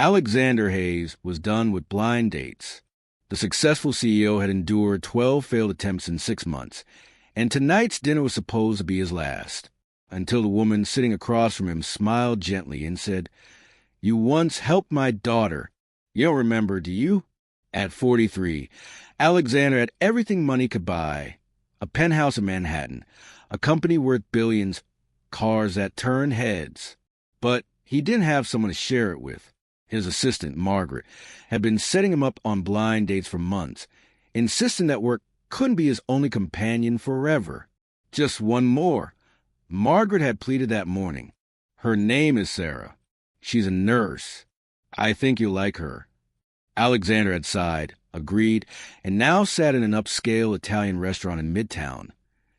Alexander Hayes was done with blind dates. The successful CEO had endured 12 failed attempts in 6 months, and tonight's dinner was supposed to be his last, until the woman sitting across from him smiled gently and said, "You once helped my daughter. You don't remember, do you?" At 43, Alexander had everything money could buy: a penthouse in Manhattan, a company worth billions, cars that turned heads. But he didn't have someone to share it with. His assistant, Margaret, had been setting him up on blind dates for months, insisting that work couldn't be his only companion forever. Just one more. Margaret had pleaded that morning. "Her name is Sarah. She's a nurse. I think you'll like her." Alexander had sighed, agreed, and now sat in an upscale Italian restaurant in Midtown.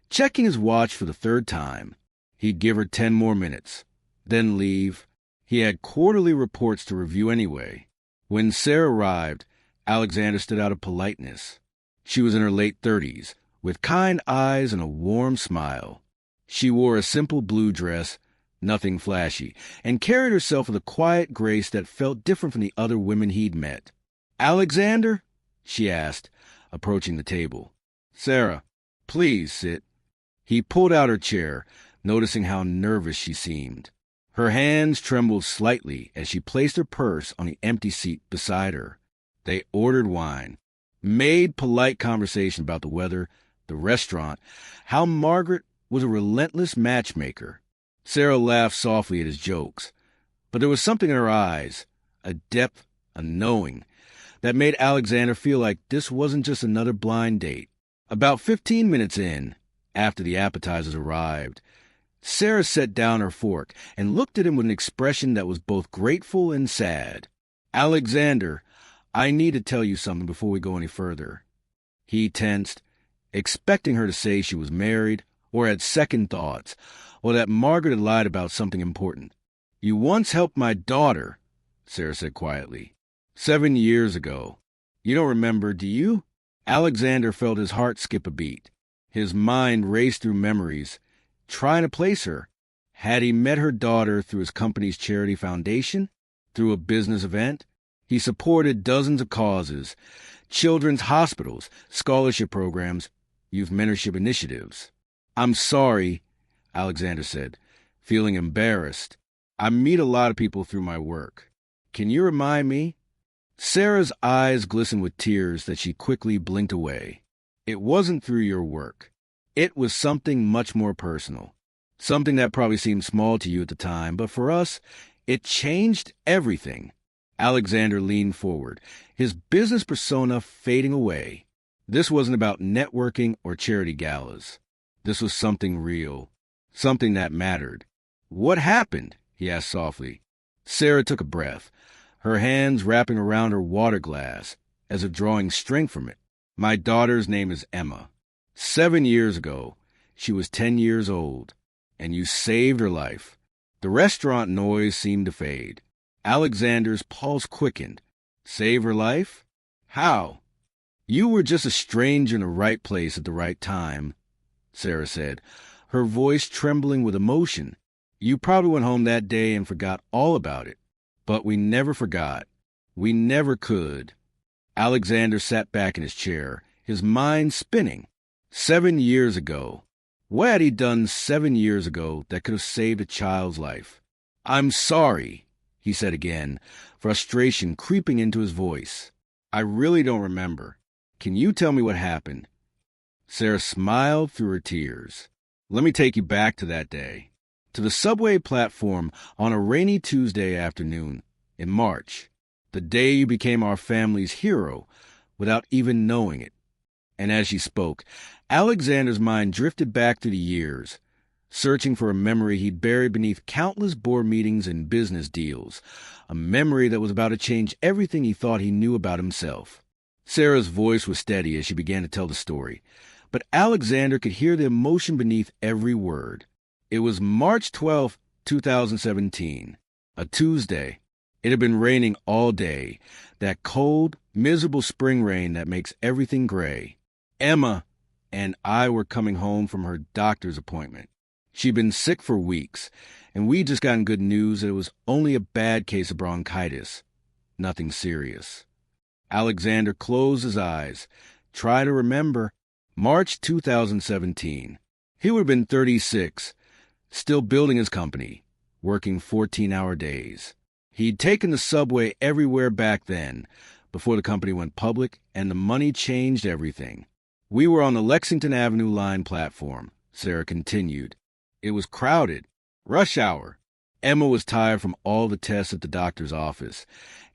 Checking his watch for the third time, he'd give her 10 more minutes, then leave. He had quarterly reports to review anyway. When Sarah arrived, Alexander stood out of politeness. She was in her late 30s, with kind eyes and a warm smile. She wore a simple blue dress, nothing flashy, and carried herself with a quiet grace that felt different from the other women he'd met. "Alexander?" she asked, approaching the table. "Sarah, please sit." He pulled out her chair, noticing how nervous she seemed. Her hands trembled slightly as she placed her purse on the empty seat beside her. They ordered wine, made polite conversation about the weather, the restaurant, how Margaret was a relentless matchmaker. Sarah laughed softly at his jokes, but there was something in her eyes, a depth, a knowing, that made Alexander feel like this wasn't just another blind date. About 15 minutes in, after the appetizers arrived, Sarah set down her fork and looked at him with an expression that was both grateful and sad. "Alexander, I need to tell you something before we go any further." He tensed, expecting her to say she was married, or had second thoughts, or that Margaret had lied about something important. "You once helped my daughter," Sarah said quietly. 7 years ago. You don't remember, do you?" Alexander felt his heart skip a beat. His mind raced through memories, trying to place her. Had he met her daughter through his company's charity foundation? Through a business event? He supported dozens of causes: children's hospitals, scholarship programs, youth mentorship initiatives. "I'm sorry," Alexander said, feeling embarrassed. "I meet a lot of people through my work. Can you remind me?" Sarah's eyes glistened with tears that she quickly blinked away. "It wasn't through your work. It was something much more personal. Something that probably seemed small to you at the time, but for us, it changed everything." Alexander leaned forward, his business persona fading away. This wasn't about networking or charity galas. This was something real, something that mattered. "What happened?" he asked softly. Sarah took a breath, her hands wrapping around her water glass, as if drawing strength from it. "My daughter's name is Emma. 7 years ago, she was 10 years old, and you saved her life." The restaurant noise seemed to fade. Alexander's pulse quickened. "Save her life? How?" "You were just a stranger in the right place at the right time," Sarah said, her voice trembling with emotion. "You probably went home that day and forgot all about it. But we never forgot. We never could." Alexander sat back in his chair, his mind spinning. 7 years ago. What had he done 7 years ago that could have saved a child's life? "I'm sorry," he said again, frustration creeping into his voice. "I really don't remember. Can you tell me what happened?" Sarah smiled through her tears. "Let me take you back to that day. To the subway platform on a rainy Tuesday afternoon in March, the day you became our family's hero without even knowing it." And as she spoke, Alexander's mind drifted back through the years, searching for a memory he'd buried beneath countless board meetings and business deals, a memory that was about to change everything he thought he knew about himself. Sarah's voice was steady as she began to tell the story, but Alexander could hear the emotion beneath every word. It was March 12th, 2017, a Tuesday. It had been raining all day, that cold, miserable spring rain that makes everything gray. Emma and I were coming home from her doctor's appointment. She'd been sick for weeks, and we'd just gotten good news that it was only a bad case of bronchitis. nothing serious. Alexander closed his eyes. Try to remember. March 2017. He would have been 36, still building his company, working 14-hour days. He'd taken the subway everywhere back then, before the company went public, and the money changed everything. We were on the Lexington Avenue line platform, Sarah continued. It was crowded. Rush hour. Emma was tired from all the tests at the doctor's office,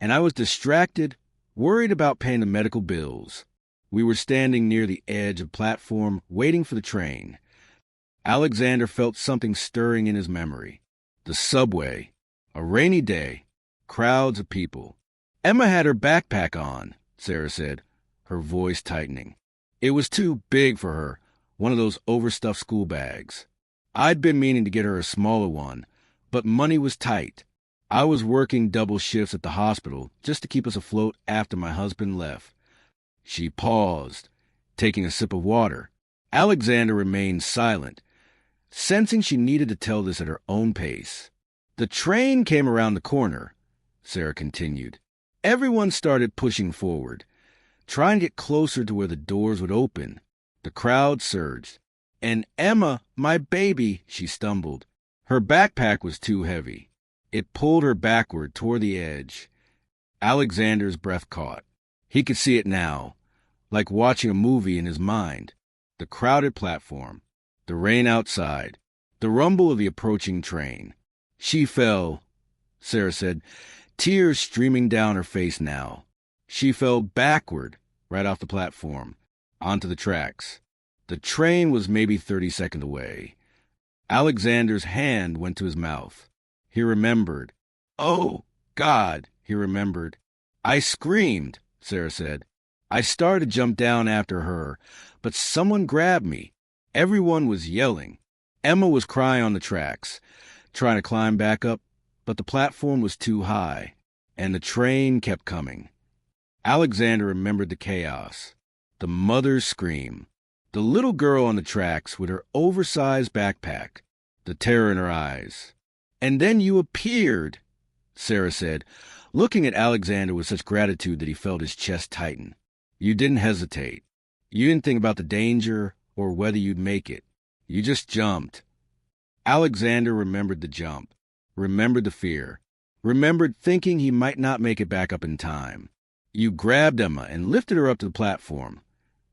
and I was distracted, worried about paying the medical bills. We were standing near the edge of the platform, waiting for the train. Alexander felt something stirring in his memory. The subway. A rainy day. Crowds of people. Emma had her backpack on, Sarah said, her voice tightening. It was too big for her, one of those overstuffed school bags. I'd been meaning to get her a smaller one, but money was tight. I was working double shifts at the hospital just to keep us afloat after my husband left. She paused, taking a sip of water. Alexander remained silent, sensing she needed to tell this at her own pace. The train came around the corner, Sarah continued. Everyone started pushing forward, trying to get closer to where the doors would open. The crowd surged. And Emma, my baby, she stumbled. Her backpack was too heavy. It pulled her backward toward the edge. Alexander's breath caught. He could see it now, like watching a movie in his mind. The crowded platform, the rain outside, the rumble of the approaching train. She fell, Sarah said, tears streaming down her face now. She fell backward, right off the platform, onto the tracks. The train was maybe 30 seconds away. Alexander's hand went to his mouth. He remembered. Oh, God, he remembered. I screamed, Sarah said. I started to jump down after her, but someone grabbed me. Everyone was yelling. Emma was crying on the tracks, trying to climb back up, but the platform was too high, and the train kept coming. Alexander remembered the chaos, the mother's scream, the little girl on the tracks with her oversized backpack, the terror in her eyes. And then you appeared, Sarah said, looking at Alexander with such gratitude that he felt his chest tighten. You didn't hesitate. You didn't think about the danger or whether you'd make it. You just jumped. Alexander remembered the jump, remembered the fear, remembered thinking he might not make it back up in time. You grabbed Emma and lifted her up to the platform,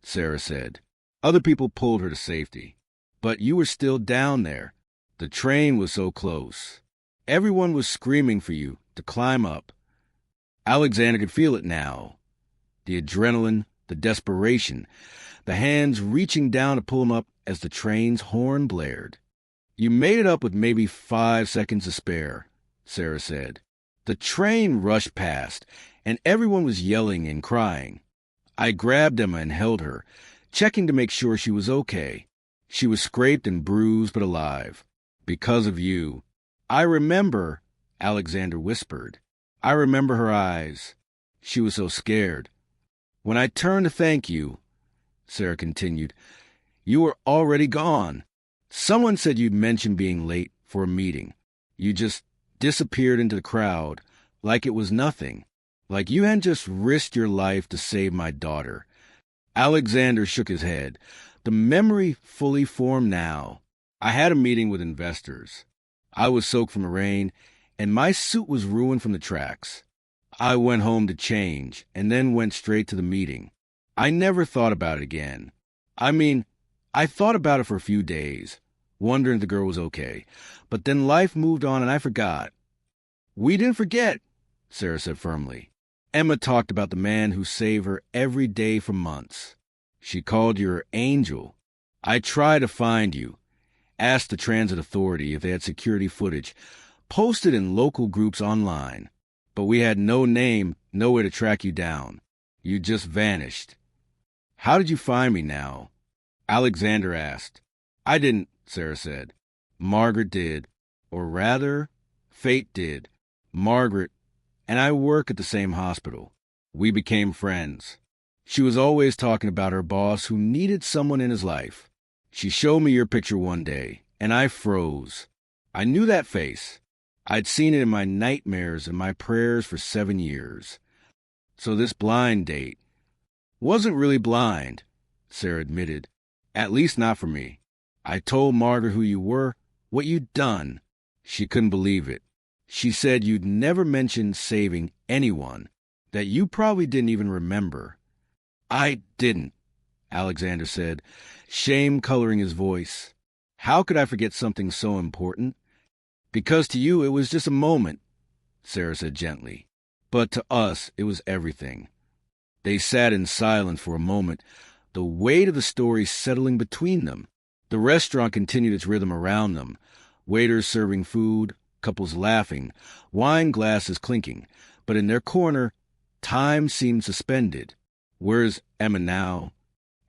Sarah said. Other people pulled her to safety. But you were still down there. The train was so close. Everyone was screaming for you to climb up. Alexander could feel it now. The adrenaline, the desperation, the hands reaching down to pull him up as the train's horn blared. You made it up with maybe 5 seconds to spare, Sarah said. The train rushed past, and everyone was yelling and crying. I grabbed Emma and held her, checking to make sure she was okay. She was scraped and bruised but alive. Because of you. I remember, Alexander whispered. I remember her eyes. She was so scared. When I turned to thank you, Sarah continued, you were already gone. Someone said you'd mentioned being late for a meeting. You just disappeared into the crowd like it was nothing, like you hadn't just risked your life to save my daughter. Alexander shook his head. The memory fully formed now. I had a meeting with investors. I was soaked from the rain, and my suit was ruined from the tracks. I went home to change, and then went straight to the meeting. I never thought about it again. I thought about it for a few days, wondering if the girl was okay. But then life moved on, and I forgot. We didn't forget, Sarah said firmly. Emma talked about the man who saved her every day for months. She called you her angel. I tried to find you. Asked the transit authority if they had security footage, posted in local groups online. But we had no name, nowhere to track you down. You just vanished. How did you find me now? Alexander asked. I didn't, Sarah said. Margaret did. Or rather, fate did. Margaret and I work at the same hospital. We became friends. She was always talking about her boss who needed someone in his life. She showed me your picture one day, and I froze. I knew that face. I'd seen it in my nightmares and my prayers for 7 years. So this blind date wasn't really blind, Sarah admitted. At least not for me. I told Margaret who you were, what you'd done. She couldn't believe it. She said you'd never mentioned saving anyone, that you probably didn't even remember. I didn't, Alexander said, shame coloring his voice. How could I forget something so important? Because to you it was just a moment, Sarah said gently. But to us it was everything. They sat in silence for a moment, the weight of the story settling between them. The restaurant continued its rhythm around them, waiters serving food, couples laughing, wine glasses clinking, but in their corner, time seemed suspended. Where's Emma now?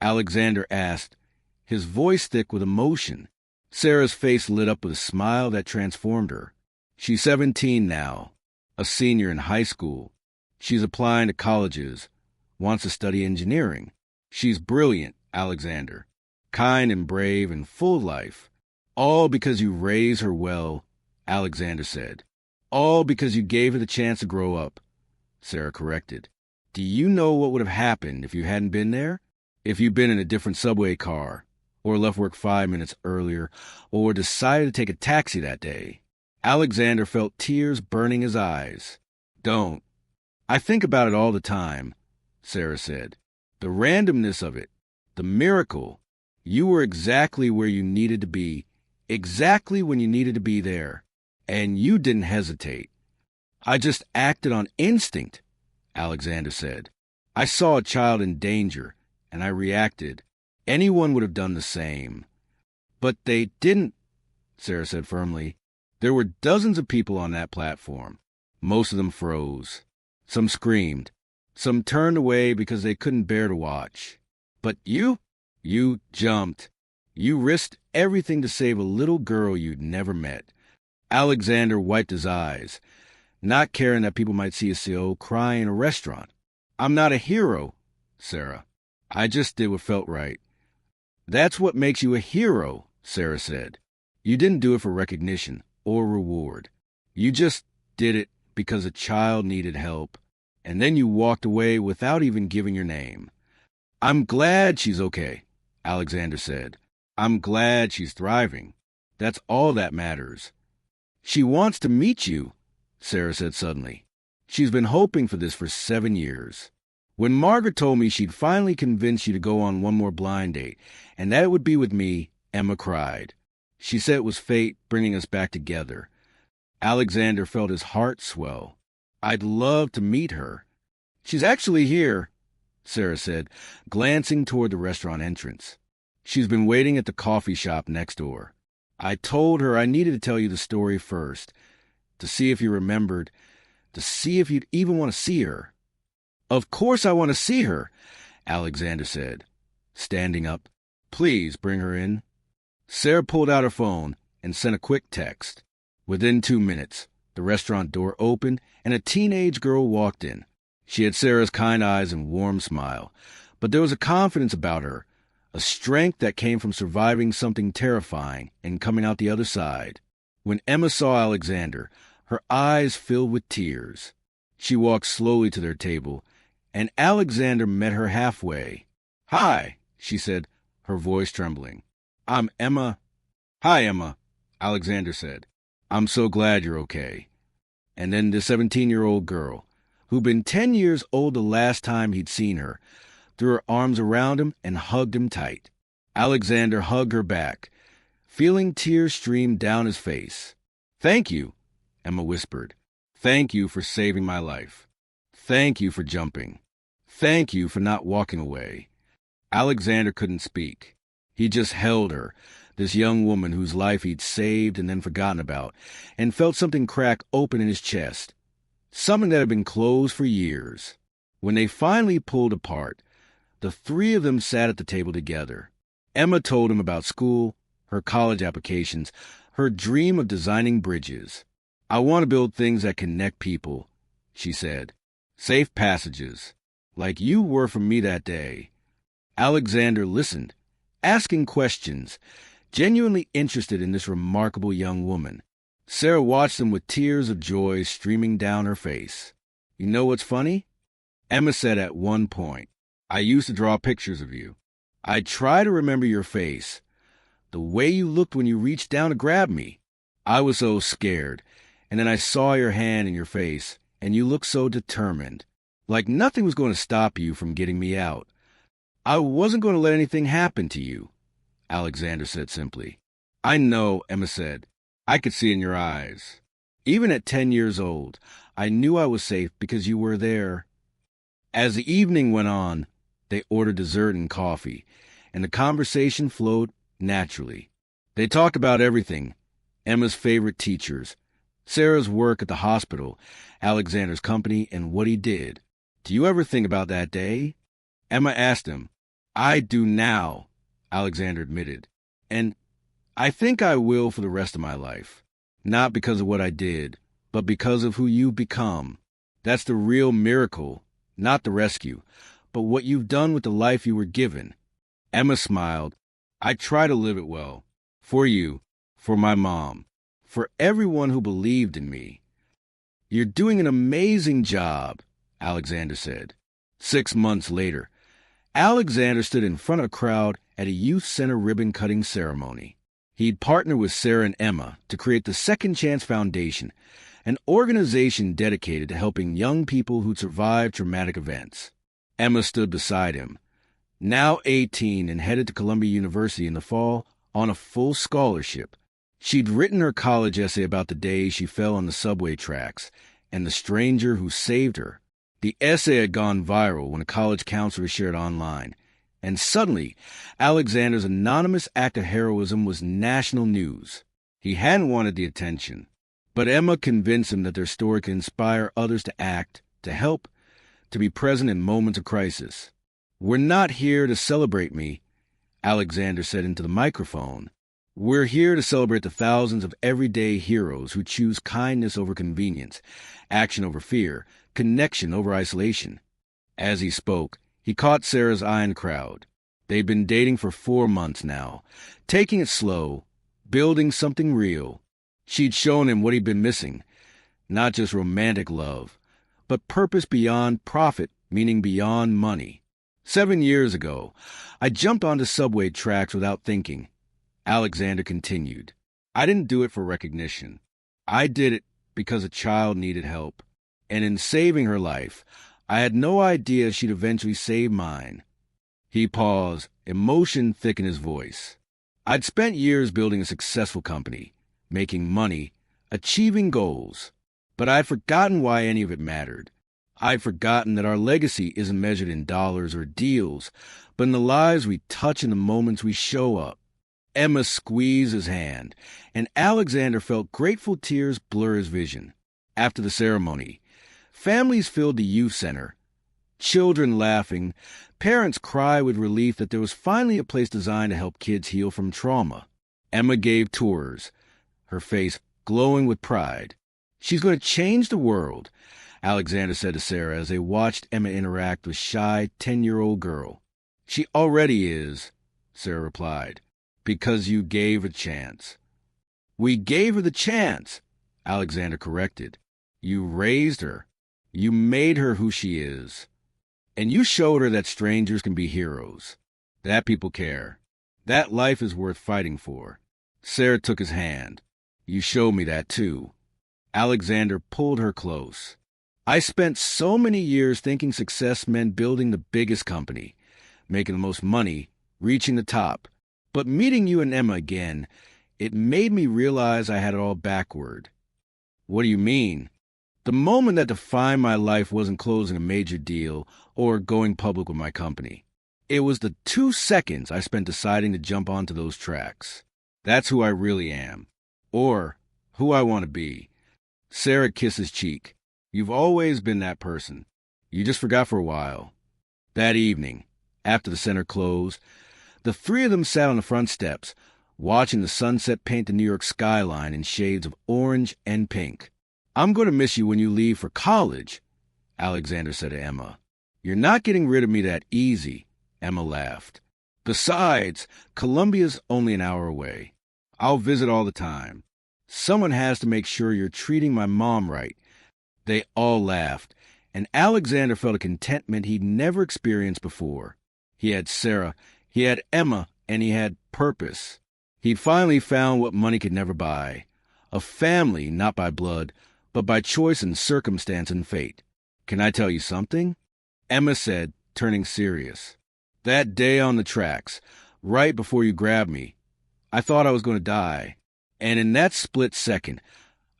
Alexander asked, his voice thick with emotion. Sarah's face lit up with a smile that transformed her. She's 17 now, a senior in high school. She's applying to colleges, wants to study engineering. She's brilliant, Alexander, kind and brave and full of life. All because you raised her well, Alexander said. All because you gave her the chance to grow up, Sarah corrected. Do you know what would have happened if you hadn't been there? If you'd been in a different subway car, or left work 5 minutes earlier, or decided to take a taxi that day? Alexander felt tears burning his eyes. Don't. I think about it all the time, Sarah said. The randomness of it, the miracle. You were exactly where you needed to be, exactly when you needed to be there, and you didn't hesitate. I just acted on instinct, Alexander said. I saw a child in danger, and I reacted. Anyone would have done the same. But they didn't, Sarah said firmly. There were dozens of people on that platform. Most of them froze. Some screamed. Some turned away because they couldn't bear to watch. But you jumped. You risked everything to save a little girl you'd never met. Alexander wiped his eyes, not caring that people might see a CO cry in a restaurant. I'm not a hero, Sarah. I just did what felt right. That's what makes you a hero, Sarah said. You didn't do it for recognition or reward. You just did it because a child needed help, and then you walked away without even giving your name. I'm glad she's okay, Alexander said. I'm glad she's thriving. That's all that matters. She wants to meet you, Sarah said suddenly. She's been hoping for this for 7 years. When Margaret told me she'd finally convinced you to go on one more blind date, and that it would be with me, Emma cried. She said it was fate bringing us back together. Alexander felt his heart swell. I'd love to meet her. She's actually here, Sarah said, glancing toward the restaurant entrance. She's been waiting at the coffee shop next door. I told her I needed to tell you the story first, to see if you remembered, to see if you'd even want to see her. Of course I want to see her, Alexander said, standing up. Please bring her in. Sarah pulled out her phone and sent a quick text. Within 2 minutes, the restaurant door opened and a teenage girl walked in. She had Sarah's kind eyes and warm smile, but there was a confidence about her, a strength that came from surviving something terrifying and coming out the other side. When Emma saw Alexander, her eyes filled with tears. She walked slowly to their table, and Alexander met her halfway. Hi, she said, her voice trembling. I'm Emma. Hi, Emma, Alexander said. I'm so glad you're okay. And then the 17-year-old girl, who'd been 10 years old the last time he'd seen her, threw her arms around him and hugged him tight. Alexander hugged her back, feeling tears stream down his face. Thank you, Emma whispered. Thank you for saving my life. Thank you for jumping. Thank you for not walking away. Alexander couldn't speak. He just held her, this young woman whose life he'd saved and then forgotten about, and felt something crack open in his chest, something that had been closed for years. When they finally pulled apart, the three of them sat at the table together. Emma told him about school, her college applications, her dream of designing bridges. I want to build things that connect people, she said. Safe passages, like you were for me that day. Alexander listened, asking questions, genuinely interested in this remarkable young woman. Sarah watched them with tears of joy streaming down her face. You know what's funny? Emma said at one point, I used to draw pictures of you. I'd try to remember your face, the way you looked when you reached down to grab me. I was so scared, and then I saw your hand in your face, and you looked so determined, like nothing was going to stop you from getting me out. I wasn't going to let anything happen to you, Alexander said simply. I know, Emma said. I could see in your eyes. Even at 10 years old, I knew I was safe because you were there. As the evening went on, they ordered dessert and coffee, and the conversation flowed naturally. They talked about everything: Emma's favorite teachers, Sarah's work at the hospital, Alexander's company, and what he did. Do you ever think about that day? Emma asked him. I do now, Alexander admitted. And I think I will for the rest of my life. Not because of what I did, but because of who you've become. That's the real miracle, not the rescue, but what you've done with the life you were given. Emma smiled. I try to live it well. For you, for my mom, for everyone who believed in me. You're doing an amazing job, Alexander said. 6 months later, Alexander stood in front of a crowd at a youth center ribbon-cutting ceremony. He'd partnered with Sarah and Emma to create the Second Chance Foundation, an organization dedicated to helping young people who'd survived traumatic events. Emma stood beside him, now 18 and headed to Columbia University in the fall on a full scholarship. She'd written her college essay about the day she fell on the subway tracks and the stranger who saved her. The essay had gone viral when a college counselor shared it online, and suddenly, Alexander's anonymous act of heroism was national news. He hadn't wanted the attention, but Emma convinced him that their story could inspire others to act, to help, to be present in moments of crisis. We're not here to celebrate me, Alexander said into the microphone. We're here to celebrate the thousands of everyday heroes who choose kindness over convenience, action over fear, connection over isolation. As he spoke, he caught Sarah's eye in the crowd. They'd been dating for 4 months now, taking it slow, building something real. She'd shown him what he'd been missing, not just romantic love, but purpose beyond profit, meaning beyond money. 7 years ago, I jumped onto subway tracks without thinking. Alexander continued. I didn't do it for recognition. I did it because a child needed help. And in saving her life, I had no idea she'd eventually save mine. He paused, emotion thick in his voice. I'd spent years building a successful company, making money, achieving goals. But I'd forgotten why any of it mattered. I'd forgotten that our legacy isn't measured in dollars or deals, but in the lives we touch and the moments we show up. Emma squeezed his hand, and Alexander felt grateful tears blur his vision. After the ceremony, families filled the youth center. Children laughing, parents cry with relief that there was finally a place designed to help kids heal from trauma. Emma gave tours, her face glowing with pride. She's going to change the world, Alexander said to Sarah as they watched Emma interact with shy 10-year-old girl. She already is, Sarah replied, because you gave a chance. We gave her the chance, Alexander corrected. You raised her. You made her who she is. And you showed her that strangers can be heroes, that people care, that life is worth fighting for. Sarah took his hand. You showed me that too. Alexander pulled her close. I spent so many years thinking success meant building the biggest company, making the most money, reaching the top. But meeting you and Emma again, it made me realize I had it all backward. What do you mean? The moment that defined my life wasn't closing a major deal or going public with my company. It was the 2 seconds I spent deciding to jump onto those tracks. That's who I really am. Or who I want to be. Sarah kissed his cheek. You've always been that person. You just forgot for a while. That evening, after the center closed, the three of them sat on the front steps, watching the sunset paint the New York skyline in shades of orange and pink. I'm going to miss you when you leave for college, Alexander said to Emma. You're not getting rid of me that easy, Emma laughed. Besides, Columbia's only an hour away. I'll visit all the time. Someone has to make sure you're treating my mom right." They all laughed, and Alexander felt a contentment he'd never experienced before. He had Sarah, he had Emma, and he had purpose. He'd finally found what money could never buy. A family, not by blood, but by choice and circumstance and fate. "Can I tell you something?" Emma said, turning serious. "That day on the tracks, right before you grabbed me, I thought I was going to die. And in that split second,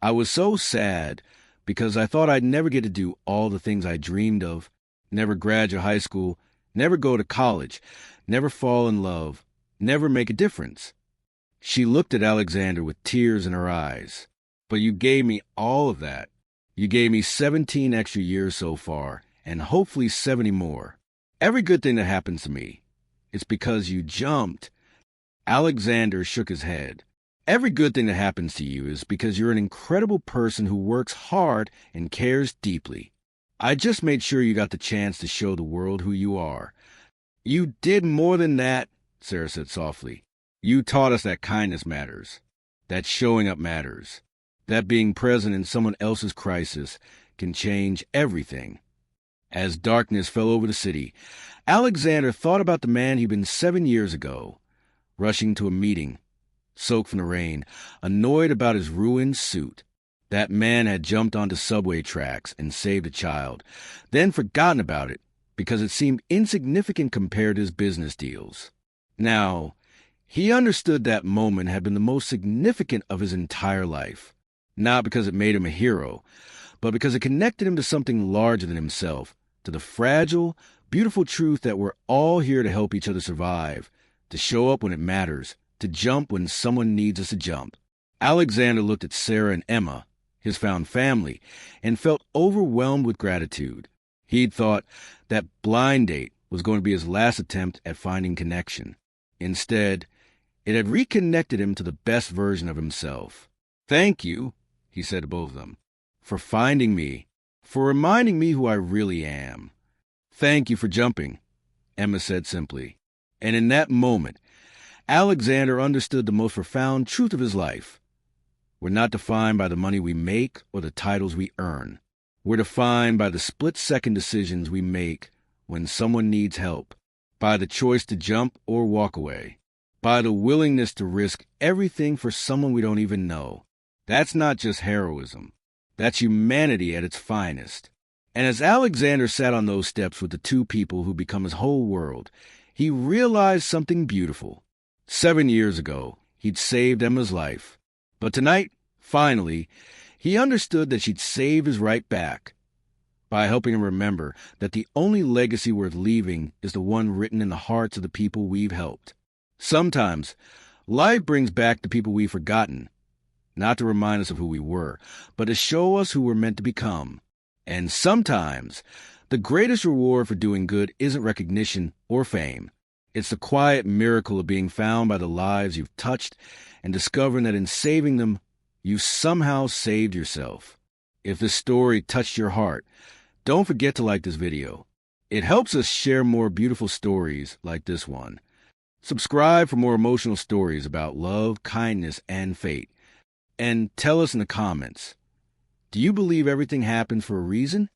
I was so sad because I thought I'd never get to do all the things I dreamed of, never graduate high school, never go to college, never fall in love, never make a difference." She looked at Alexander with tears in her eyes. "But you gave me all of that. You gave me 17 extra years so far, and hopefully 70 more. Every good thing that happens to me, it's because you jumped." Alexander shook his head. "Every good thing that happens to you is because you're an incredible person who works hard and cares deeply. I just made sure you got the chance to show the world who you are." "You did more than that," Sarah said softly. "You taught us that kindness matters, that showing up matters, that being present in someone else's crisis can change everything." As darkness fell over the city, Alexander thought about the man he'd been 7 years ago, rushing to a meeting, soaked from the rain, annoyed about his ruined suit. That man had jumped onto subway tracks and saved a child, then forgotten about it because it seemed insignificant compared to his business deals. Now, he understood that moment had been the most significant of his entire life, not because it made him a hero, but because it connected him to something larger than himself, to the fragile, beautiful truth that we're all here to help each other survive, to show up when it matters, to jump when someone needs us to jump. Alexander looked at Sarah and Emma, his found family, and felt overwhelmed with gratitude. He'd thought that blind date was going to be his last attempt at finding connection. Instead, it had reconnected him to the best version of himself. "Thank you," he said to both of them, "for finding me, for reminding me who I really am." "Thank you for jumping," Emma said simply. And in that moment, Alexander understood the most profound truth of his life. We're not defined by the money we make or the titles we earn. We're defined by the split-second decisions we make when someone needs help, by the choice to jump or walk away, by the willingness to risk everything for someone we don't even know. That's not just heroism. That's humanity at its finest. And as Alexander sat on those steps with the two people who become his whole world, he realized something beautiful. 7 years ago, he'd saved Emma's life. But tonight, finally, he understood that she'd save his right back by helping him remember that the only legacy worth leaving is the one written in the hearts of the people we've helped. Sometimes, life brings back the people we've forgotten, not to remind us of who we were, but to show us who we're meant to become. And sometimes, the greatest reward for doing good isn't recognition or fame. It's the quiet miracle of being found by the lives you've touched and discovering that in saving them, you somehow saved yourself. If this story touched your heart, don't forget to like this video. It helps us share more beautiful stories like this one. Subscribe for more emotional stories about love, kindness, and fate. And tell us in the comments, do you believe everything happens for a reason?